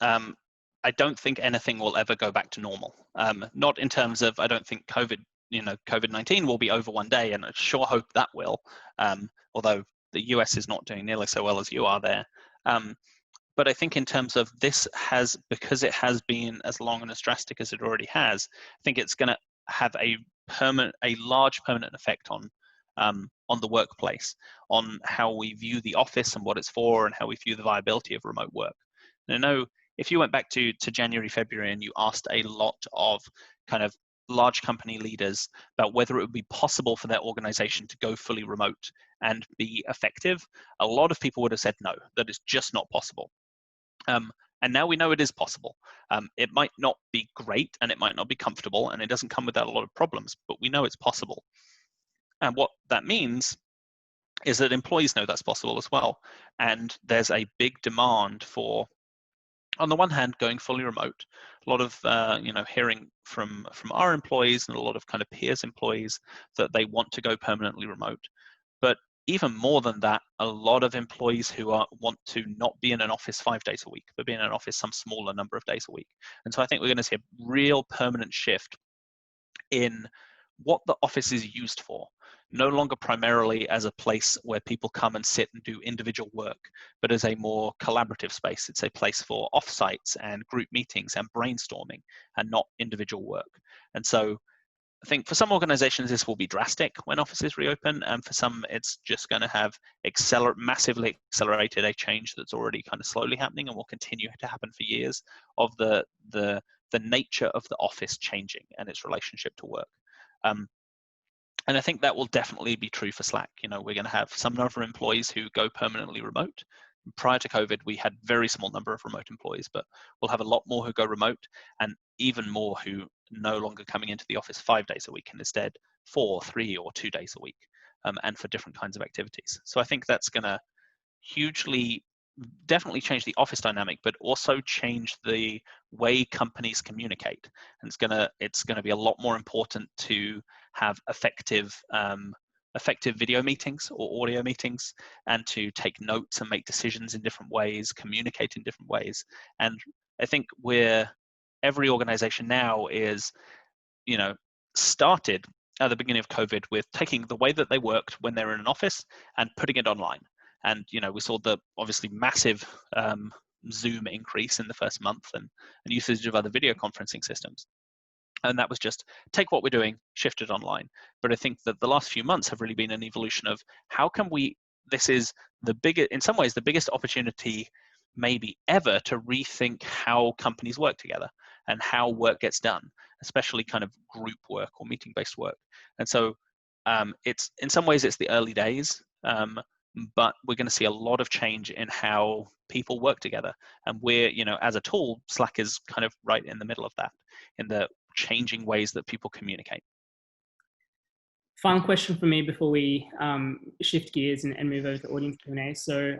I don't think anything will ever go back to normal. Not in terms of, I don't think COVID-19 will be over one day, and I sure hope that will, although the US is not doing nearly so well as you are there. But I think in terms of because it has been as long and as drastic as it already has, I think it's going to have a large permanent effect on the workplace, on how we view the office and what it's for, and how we view the viability of remote work. And I know if you went back to January, February, and you asked a lot of kind of large company leaders about whether it would be possible for their organization to go fully remote and be effective, a lot of people would have said no, that is just not possible. And now we know it is possible. It might not be great, and it might not be comfortable, and it doesn't come without a lot of problems, but we know it's possible. And what that means is that employees know that's possible as well. And there's a big demand for, on the one hand, going fully remote. A lot of hearing from our employees and a lot of kind of peers employees that they want to go permanently remote. But even more than that, a lot of employees who want to not be in an office 5 days a week, but be in an office some smaller number of days a week. And so I think we're going to see a real permanent shift in what the office is used for. No longer primarily as a place where people come and sit and do individual work, but as a more collaborative space. It's a place for offsites and group meetings and brainstorming, and not individual work. And so I think for some organizations, this will be drastic when offices reopen, and for some, it's just going to have massively accelerated a change that's already kind of slowly happening and will continue to happen for years, of the nature of the office changing and its relationship to work. And I think that will definitely be true for Slack. We're going to have some number of employees who go permanently remote. Prior to COVID, we had very small number of remote employees, but we'll have a lot more who go remote, and even more who no longer coming into the office 5 days a week, and instead 4, 3, or 2 days a week, and for different kinds of activities. So I think that's going to definitely change the office dynamic, but also change the way companies communicate. And it's gonna be a lot more important to have effective video meetings or audio meetings, and to take notes and make decisions in different ways, communicate in different ways. And I think every organization now is, started at the beginning of COVID with taking the way that they worked when they were in an office and putting it online. And we saw the obviously massive Zoom increase in the first month, and usage of other video conferencing systems. And that was just take what we're doing, shift it online. But I think that the last few months have really been an evolution of how can this is in some ways, the biggest opportunity maybe ever to rethink how companies work together and how work gets done, especially kind of group work or meeting-based work. And so in some ways it's the early days, but we're going to see a lot of change in how people work together. And as a tool, Slack is kind of right in the middle of that, in the changing ways that people communicate. Final question for me before we shift gears and move over to audience Q&A. So,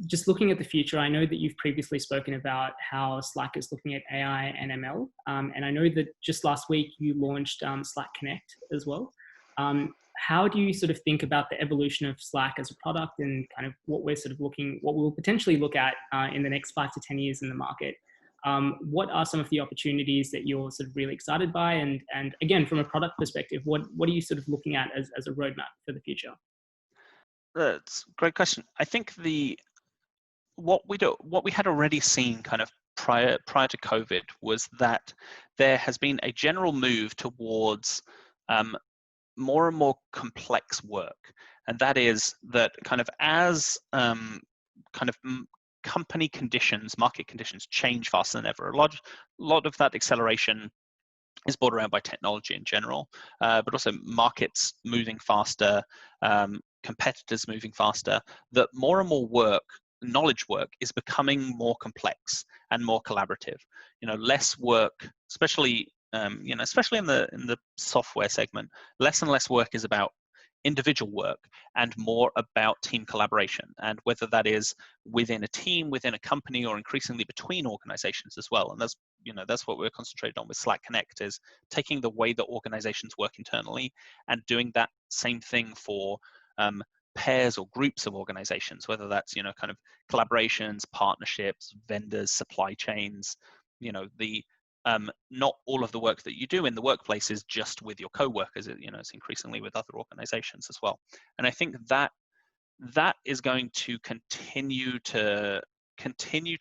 just looking at the future, I know that you've previously spoken about how Slack is looking at AI and ML. And I know that just last week you launched Slack Connect as well. How do you sort of think about the evolution of Slack as a product, and kind of what we'll potentially look at in the next 5 to 10 years in the market? What are some of the opportunities that you're sort of really excited by? And again, from a product perspective, what are you sort of looking at as a roadmap for the future? That's a great question. I think what we had already seen kind of prior to COVID was that there has been a general move towards more and more complex work. And that is that kind of as company conditions, market conditions change faster than ever. A lot of that acceleration is brought around by technology in general, but also markets moving faster, competitors moving faster, that more and more knowledge work is becoming more complex and more collaborative. Less work, especially in the software segment, less and less work is about individual work and more about team collaboration, and whether that is within a team, within a company, or increasingly between organizations as well. And that's what we're concentrated on with Slack Connect, is taking the way that organizations work internally and doing that same thing for pairs or groups of organizations, whether that's kind of collaborations, partnerships, vendors, supply chains. Not all of the work that you do in the workplace is just with your co-workers. It's increasingly with other organizations as well. And I think that is going to continue to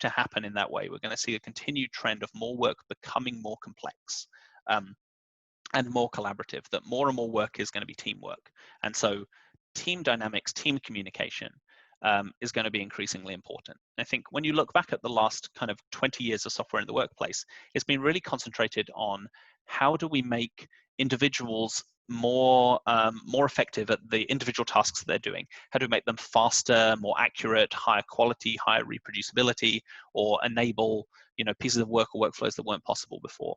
happen in that way. We're going to see a continued trend of more work becoming more complex and more collaborative, that more and more work is going to be teamwork. And so team dynamics, team communication is going to be increasingly important. I think when you look back at the last kind of 20 years of software in the workplace, it's been really concentrated on how do we make individuals more effective at the individual tasks that they're doing? How do we make them faster, more accurate, higher quality, higher reproducibility, or enable pieces of work or workflows that weren't possible before?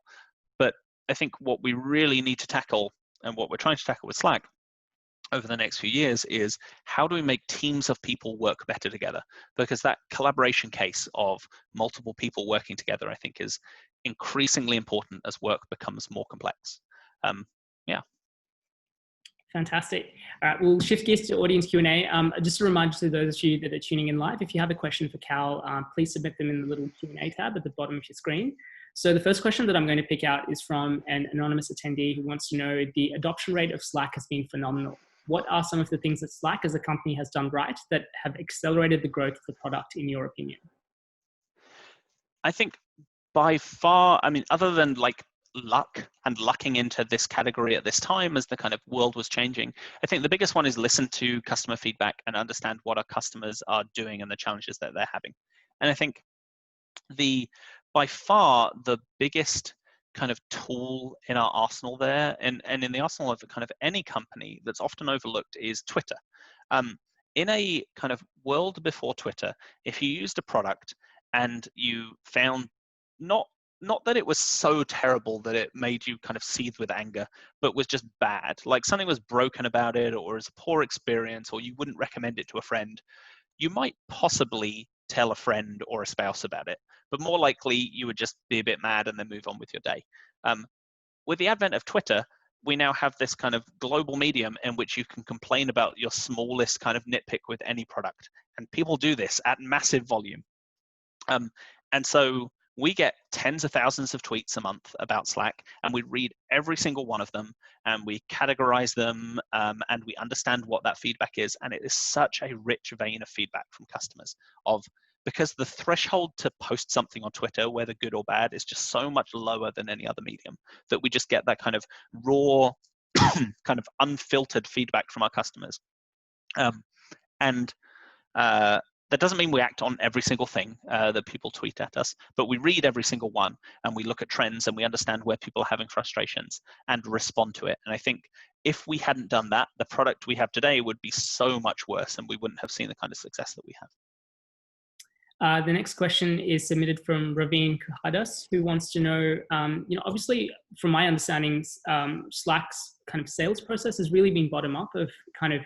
But I think what we really need to tackle, and what we're trying to tackle with Slack over the next few years, is how do we make teams of people work better together? Because that collaboration case of multiple people working together, I think, is increasingly important as work becomes more complex. Fantastic. All right, we'll shift gears to audience Q&A. Just a reminder to those of you that are tuning in live, if you have a question for Cal, please submit them in the little Q&A tab at the bottom of your screen. So the first question that I'm going to pick out is from an anonymous attendee who wants to know, the adoption rate of Slack has been phenomenal. What are some of the things that Slack as a company has done right that have accelerated the growth of the product, in your opinion? I think by far, other than like luck and lucking into this category at this time as the kind of world was changing, I think the biggest one is listen to customer feedback and understand what our customers are doing and the challenges that they're having. And I think by far the biggest kind of tool in our arsenal there, and in the arsenal of kind of any company that's often overlooked, is Twitter. In a kind of world before Twitter, if you used a product and you found not not that it was so terrible that it made you kind of seethe with anger, but was just bad. Like something was broken about it, or was a poor experience, or you wouldn't recommend it to a friend, you might possibly tell a friend or a spouse about it, but more likely you would just be a bit mad and then move on with your day. With the advent of Twitter, we now have this kind of global medium in which you can complain about your smallest kind of nitpick with any product. And people do this at massive volume. And so we get tens of thousands of tweets a month about Slack, and we read every single one of them, and we categorize them, and we understand what that feedback is. And it is such a rich vein of feedback from customers because the threshold to post something on Twitter, whether good or bad, is just so much lower than any other medium, that we just get that kind of raw, kind of unfiltered feedback from our customers. That doesn't mean we act on every single thing that people tweet at us, but we read every single one, and we look at trends, and we understand where people are having frustrations and respond to it. And I think if we hadn't done that, the product we have today would be so much worse, and we wouldn't have seen the kind of success that we have. The next question is submitted from Raveen Kuhadas, who wants to know, obviously, from my understanding, Slack's kind of sales process has really been bottom up of kind of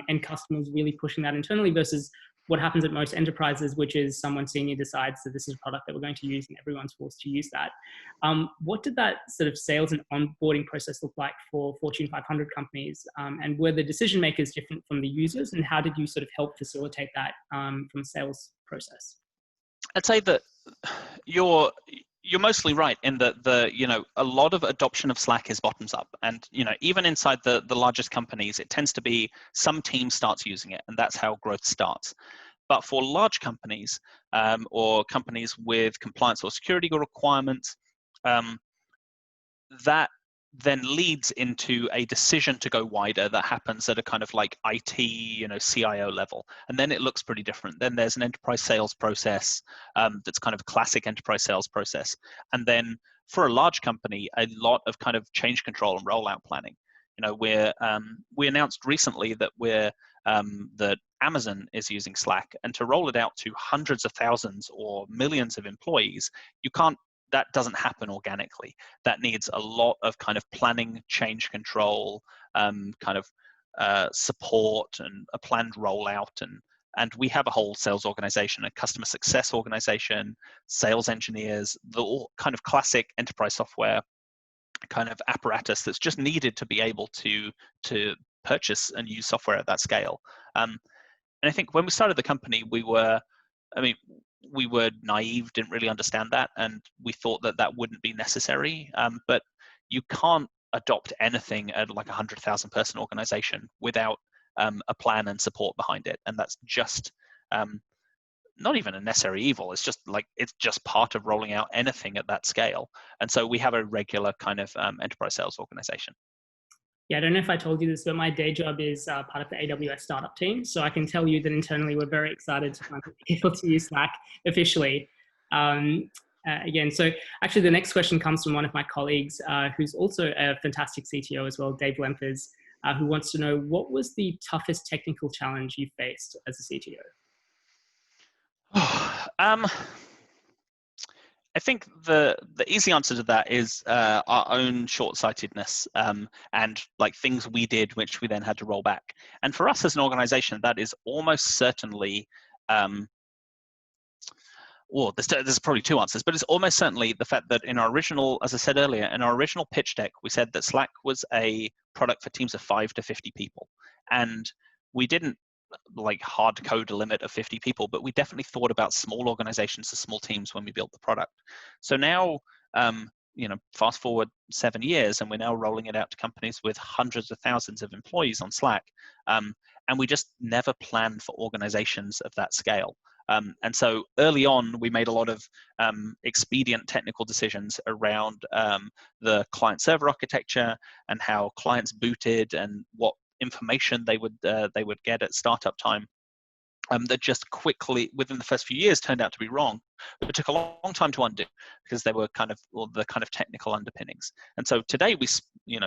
end customers really pushing that internally versus what happens at most enterprises, which is someone senior decides that this is a product that we're going to use and everyone's forced to use that. What did that sort of sales and onboarding process look like for Fortune 500 companies? And were the decision makers different from the users? And how did you sort of help facilitate that from a sales process? I'd say that you're mostly right in that a lot of adoption of Slack is bottoms up, and even inside the largest companies, it tends to be some team starts using it, and that's how growth starts. But for large companies or companies with compliance or security requirements, that then leads into a decision to go wider that happens at a kind of like IT, CIO level. And then it looks pretty different. Then there's an enterprise sales process that's kind of a classic enterprise sales process. And then for a large company, a lot of kind of change control and rollout planning. We announced recently that that Amazon is using Slack, and to roll it out to hundreds of thousands or millions of employees, that doesn't happen organically. That needs a lot of kind of planning, change control, support, and a planned rollout. And we have a whole sales organization, a customer success organization, sales engineers, the all kind of classic enterprise software kind of apparatus that's just needed to be able to purchase and use software at that scale. And I think when we started the company, we were naive, didn't really understand that, and we thought that wouldn't be necessary. But you can't adopt anything at like 100,000 person organization without a plan and support behind it, and that's just not even a necessary evil. It's just part of rolling out anything at that scale. And so we have a regular kind of enterprise sales organization. Yeah, I don't know if I told you this, but my day job is part of the AWS startup team. So I can tell you that internally we're very excited to be able to use Slack officially. Again, so actually the next question comes from one of my colleagues who's also a fantastic CTO as well, Dave Lempers, who wants to know, what was the toughest technical challenge you faced as a CTO? I think the easy answer to that is our own short-sightedness and like things we did which we then had to roll back. And for us as an organization, that is almost certainly there's probably two answers, but it's almost certainly the fact that in our original, as I said earlier, in our original pitch deck, we said that Slack was a product for teams of 5 to 50 people. And we didn't like hard code a limit of 50 people, but we definitely thought about small organizations to small teams when we built the product. So now, fast forward 7 years, and we're now rolling it out to companies with hundreds of thousands of employees on Slack. And we just never planned for organizations of that scale. And so early on, we made a lot of expedient technical decisions around the client server architecture and how clients booted and what information they would get at startup time, that just quickly within the first few years turned out to be wrong, but it took a long time to undo because they were the kind of technical underpinnings. And so today we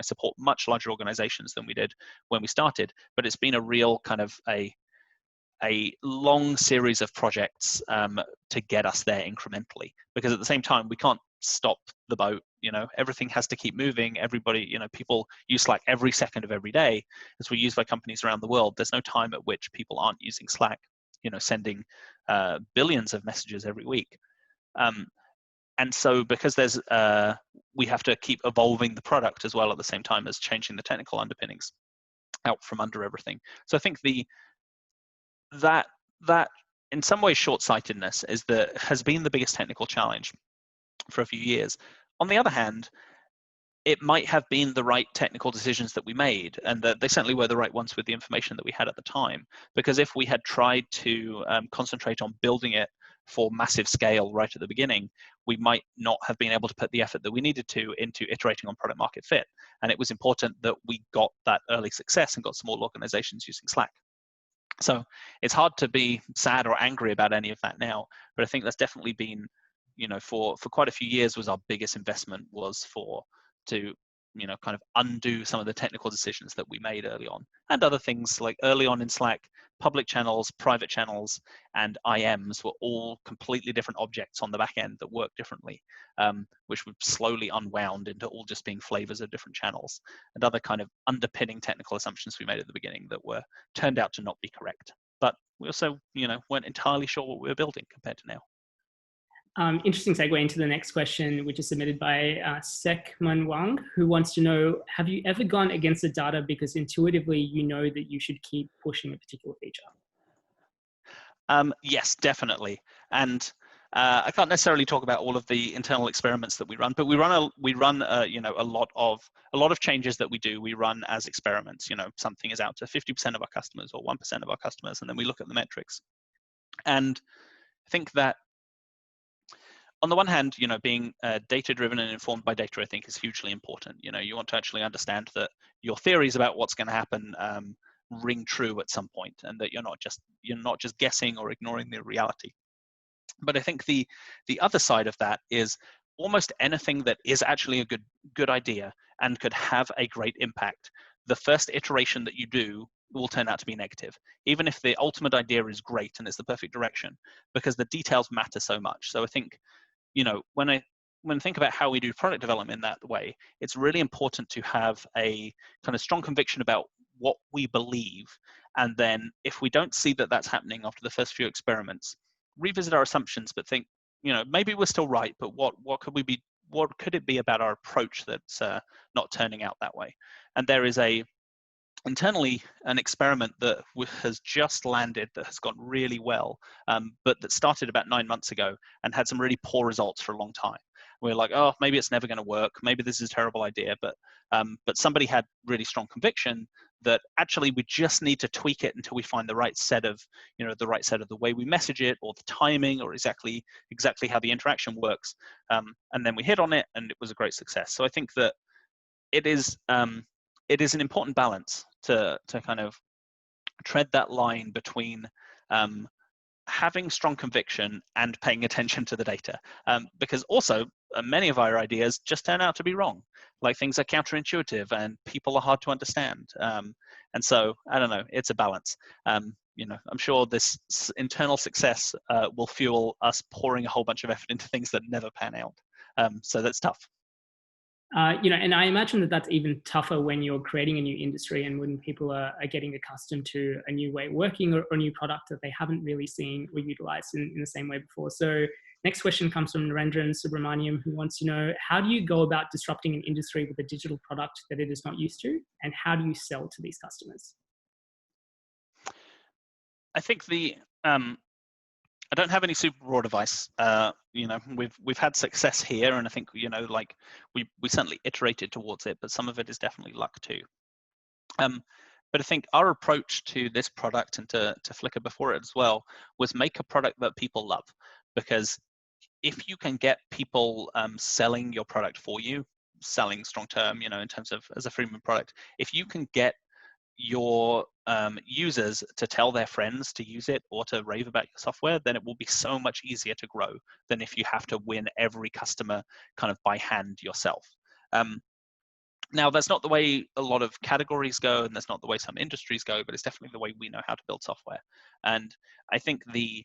support much larger organizations than we did when we started, but it's been a real kind of a long series of projects to get us there incrementally, because at the same time we can't stop the boat. Everything has to keep moving. Everybody, people use Slack every second of every day. As we're used by companies around the world, there's no time at which people aren't using Slack, sending billions of messages every week. And so because we have to keep evolving the product as well at the same time as changing the technical underpinnings out from under everything. So I think that in some ways short-sightedness has been the biggest technical challenge for a few years. On the other hand, it might have been the right technical decisions that we made, and that they certainly were the right ones with the information that we had at the time. Because if we had tried to concentrate on building it for massive scale right at the beginning, we might not have been able to put the effort that we needed to into iterating on product market fit. And it was important that we got that early success and got small organizations using Slack. So it's hard to be sad or angry about any of that now, but I think that's definitely been, for quite a few years was our biggest investment, was to kind of undo some of the technical decisions that we made early on, and other things like early on in Slack, public channels, private channels, and IMs were all completely different objects on the back end that work differently, which we've slowly unwound into all just being flavors of different channels, and other kind of underpinning technical assumptions we made at the beginning that were turned out to not be correct. But we also, weren't entirely sure what we were building compared to now. Interesting segue into the next question, which is submitted by Sekman Wang, who wants to know, have you ever gone against the data because intuitively you know that you should keep pushing a particular feature? Yes, definitely. And I can't necessarily talk about all of the internal experiments that we run, but we run a lot of changes that we do. We run as experiments. Something is out to 50% of our customers or 1% of our customers, and then we look at the metrics. And I think that on the one hand, being data-driven and informed by data, I think, is hugely important. You want to actually understand that your theories about what's going to happen ring true at some point, and that you're not just guessing or ignoring the reality. But I think the other side of that is almost anything that is actually a good idea and could have a great impact, the first iteration that you do will turn out to be negative, even if the ultimate idea is great and it's the perfect direction, because the details matter so much. So I think, when I think about how we do product development in that way, it's really important to have a kind of strong conviction about what we believe. And then if we don't see that that's happening after the first few experiments, revisit our assumptions, but think, maybe we're still right, but what could it be about our approach that's not turning out that way? And there is internally an experiment that has just landed that has gone really well, but that started about 9 months ago and had some really poor results for a long time. We're like, oh, maybe it's never going to work. Maybe this is a terrible idea. But somebody had really strong conviction that actually we just need to tweak it until we find the right set of, the way we message it, or the timing, or exactly how the interaction works. And then we hit on it, and it was a great success. So I think that it is an important balance to kind of tread that line between having strong conviction and paying attention to the data, because also many of our ideas just turn out to be wrong. Like, things are counterintuitive and people are hard to understand, and so I don't know, it's a balance. I'm sure this internal success will fuel us pouring a whole bunch of effort into things that never pan out, so that's tough. And I imagine that that's even tougher when you're creating a new industry and when people are getting accustomed to a new way of working, or a new product that they haven't really seen or utilized in the same way before. So next question comes from Narendran Subramaniam, who wants to know, how do you go about disrupting an industry with a digital product that it is not used to? And how do you sell to these customers? I think I don't have any super broad advice. We've had success here, and I think we certainly iterated towards it, but some of it is definitely luck too. But I think our approach to this product, and to Flickr before it as well, was make a product that people love. Because if you can get people selling your product for you, selling strong term, in terms of as a freemium product, if you can get your users to tell their friends to use it or to rave about your software, then it will be so much easier to grow than if you have to win every customer kind of by hand yourself. Now, that's not the way a lot of categories go, and that's not the way some industries go, but it's definitely the way we know how to build software. And I think the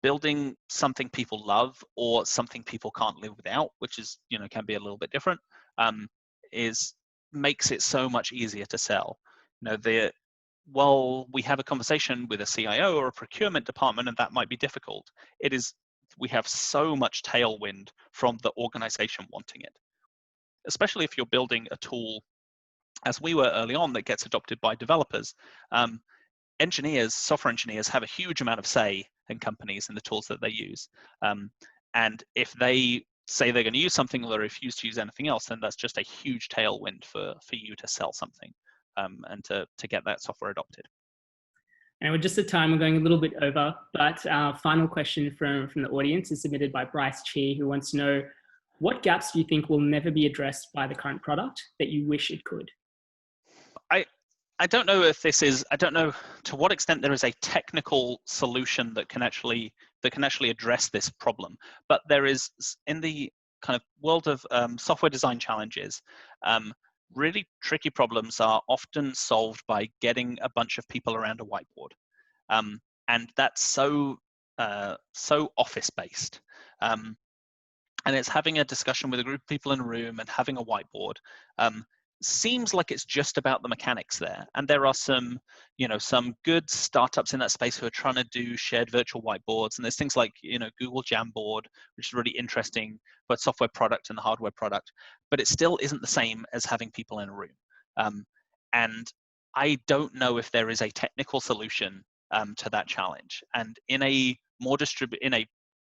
building something people love or something people can't live without, which is, can be a little bit different, makes it so much easier to sell. While we have a conversation with a CIO or a procurement department, and that might be difficult, we have so much tailwind from the organization wanting it, especially if you're building a tool, as we were early on, that gets adopted by developers. Software engineers have a huge amount of say in companies and the tools that they use. And if they say they're going to use something or they refuse to use anything else, then that's just a huge tailwind for you to sell something and to get that software adopted. And we're just at time, we're going a little bit over, but our final question from the audience is submitted by Bryce Chi, who wants to know, what gaps do you think will never be addressed by the current product that you wish it could? I don't know I don't know to what extent there is a technical solution that can actually address this problem, but there is, in the kind of world of software design challenges, really tricky problems are often solved by getting a bunch of people around a whiteboard. And that's so office-based. And it's having a discussion with a group of people in a room and having a whiteboard. Seems like it's just about the mechanics there. And there are some good startups in that space who are trying to do shared virtual whiteboards. And there's things like, Google Jamboard, which is really interesting, both software product and the hardware product, but it still isn't the same as having people in a room. And I don't know if there is a technical solution to that challenge. And in a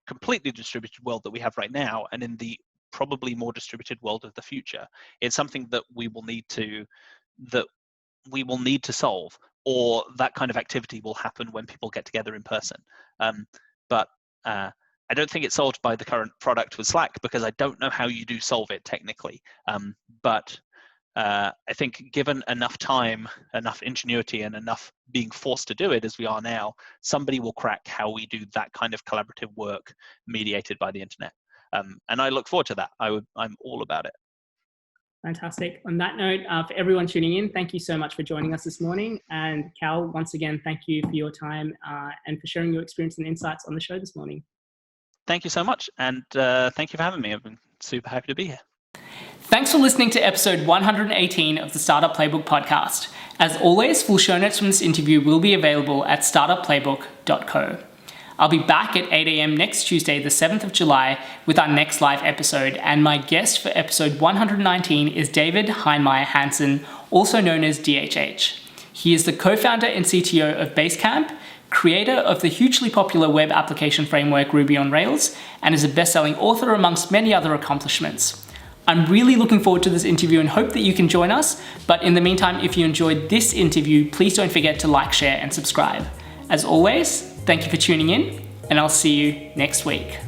completely distributed world that we have right now, and in the probably more distributed world of the future, it's something that we will need to solve, or that kind of activity will happen when people get together in person. But I don't think it's solved by the current product with Slack, because I don't know how you do solve it technically. But I think given enough time, enough ingenuity, and enough being forced to do it as we are now, somebody will crack how we do that kind of collaborative work mediated by the internet. And I look forward to that. I'm all about it. Fantastic. On that note, for everyone tuning in, thank you so much for joining us this morning. And Cal, once again, thank you for your time and for sharing your experience and insights on the show this morning. Thank you so much. And thank you for having me. I've been super happy to be here. Thanks for listening to episode 118 of the Startup Playbook podcast. As always, full show notes from this interview will be available at startupplaybook.co. I'll be back at 8 a.m. next Tuesday, the 7th of July, with our next live episode, and my guest for episode 119 is David Heinmeier Hansen, also known as DHH. He is the co-founder and CTO of Basecamp, creator of the hugely popular web application framework Ruby on Rails, and is a best-selling author amongst many other accomplishments. I'm really looking forward to this interview and hope that you can join us, but in the meantime, if you enjoyed this interview, please don't forget to like, share, and subscribe. As always, thank you for tuning in, and I'll see you next week.